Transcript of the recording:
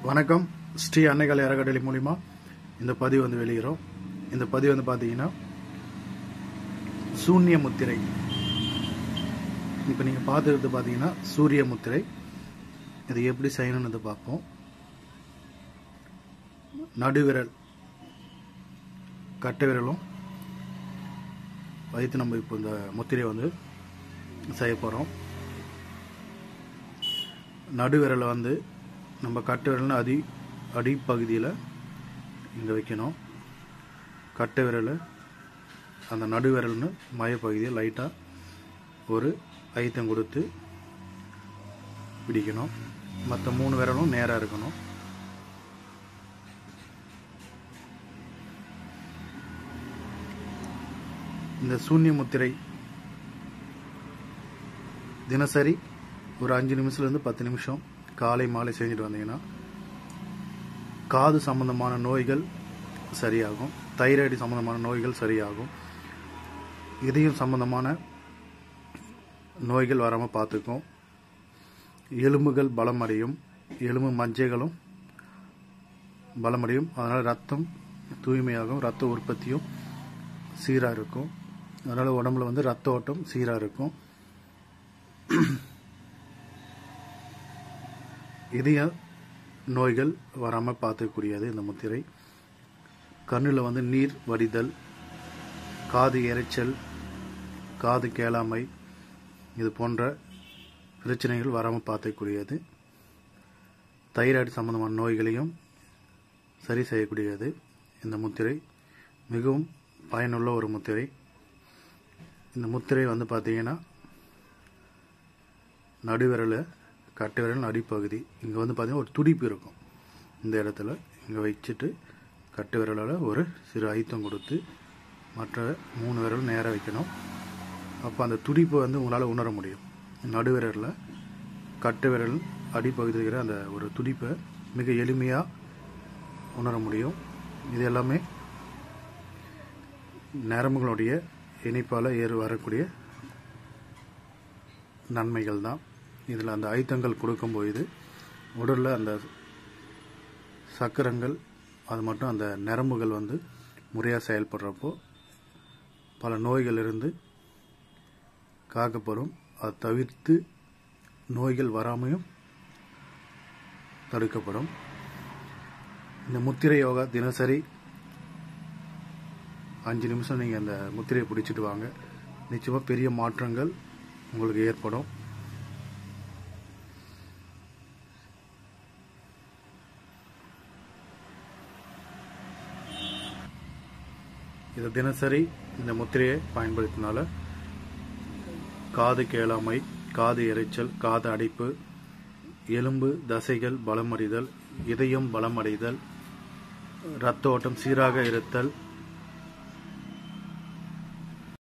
வணக்கம். ஸ்ரீ அன்னைகால அறக்கட்டளை மூலிமா இந்த பதிவு வந்து வெளியிடும். இந்த பதிவு வந்து பார்த்தீங்கன்னா சூன்ய முத்திரை. இப்போ நீங்கள் பார்த்துக்கிறது பார்த்தீங்கன்னா சூரிய முத்திரை. இது எப்படி செய்யணும்னு பார்ப்போம். நடுவிரல் கட்டை விரலும் வைத்து நம்ம இப்போ இந்த முத்திரையை வந்து செய்ய போகிறோம். நடுவிரலை வந்து நம்ம கட்டை விரல் அடிப்பகுதியில் இங்கே வைக்கணும். கட்டை விரல் அந்த நடுவிரல்னு மையப்பகுதியை லைட்டாக ஒரு ஐத்தம் கொடுத்து பிடிக்கணும். மற்ற 3 விரலும் நேராக இருக்கணும். இந்த சூன்ய முத்திரை தினசரி ஒரு 5 நிமிஷத்துலேருந்து 10 நிமிஷம் காலை மாலை செஞ்சுட்டு வந்தீங்கன்னா காது சம்பந்தமான நோய்கள் சரியாகும். தைராய்டு சம்பந்தமான நோய்கள் சரியாகும். இதயம் சம்பந்தமான நோய்கள் வராமல் பார்த்துக்கும். எலும்புகள் பலமடையும். எலும்பு மஞ்சைகளும் பலமடையும். அதனால் ரத்தம் தூய்மையாகும். ரத்த உற்பத்தியும் சீராக இருக்கும். அதனால் உடம்புல வந்து ரத்த ஓட்டம் சீராக இருக்கும். இதய நோய்கள் வராமல் பார்த்துக்கூடியது இந்த முத்திரை. கண்ணில் வந்து நீர் வடிதல், காது எரைச்சல், காது கேளாமை, இது போன்ற பிரச்சனைகள் வராமல் பார்த்துக்கூடியது. தைராய்டு சம்பந்தமான நோய்களையும் சரி செய்யக்கூடியது இந்த முத்திரை. மிகவும் பயனுள்ள ஒரு முத்திரை. இந்த முத்திரை வந்து பார்த்தீங்கன்னா நடுவிரல் கட்டை விரல் அடிப்பகுதி இங்கே வந்து பார்த்தீங்கன்னா ஒரு துடிப்பு இருக்கும். இந்த இடத்துல இங்கே வச்சுட்டு கட்டை விரலால் ஒரு சிறு ஐத்தம் கொடுத்து மற்ற 3 விரல் நேராக வைக்கணும். அப்போ அந்த துடிப்பை வந்து உங்களால் உணர முடியும். நடுவிரலில் கட்டை விரல் அடிப்பகுதி இருக்கிற அந்த ஒரு துடிப்பை மிக எளிமையாக உணர முடியும். இது எல்லாமே நரம்புகளுடைய இணைப்பால் வரக்கூடிய நன்மைகள் தான். இதில் அந்த ஐத்தங்கள் கொடுக்கும்போது உடலில் அந்த சக்கரங்கள் அது மட்டும் அந்த நரம்புகள் வந்து முறையாக செயல்படுறப்போ பல நோய்கள் இருந்து காக்கப்படும். அதை தவிர்த்து நோய்கள் வராமையும் தடுக்கப்படும். இந்த முத்திரை யோகா தினசரி 5 நிமிஷம் நீங்கள் அந்த முத்திரையை பிடிச்சிட்டு வாங்க. நிச்சயமாக பெரிய மாற்றங்கள் உங்களுக்கு ஏற்படும். இதை தினசரி இந்த முத்திரையை பயன்படுத்தினால காது கேளாமை, காது எரைச்சல், காது அடைப்பு, எலும்பு தசைகள் பலமடைதல், இதயம் பலமடைதல், இரத்த ஓட்டம் சீராக இருத்தல்,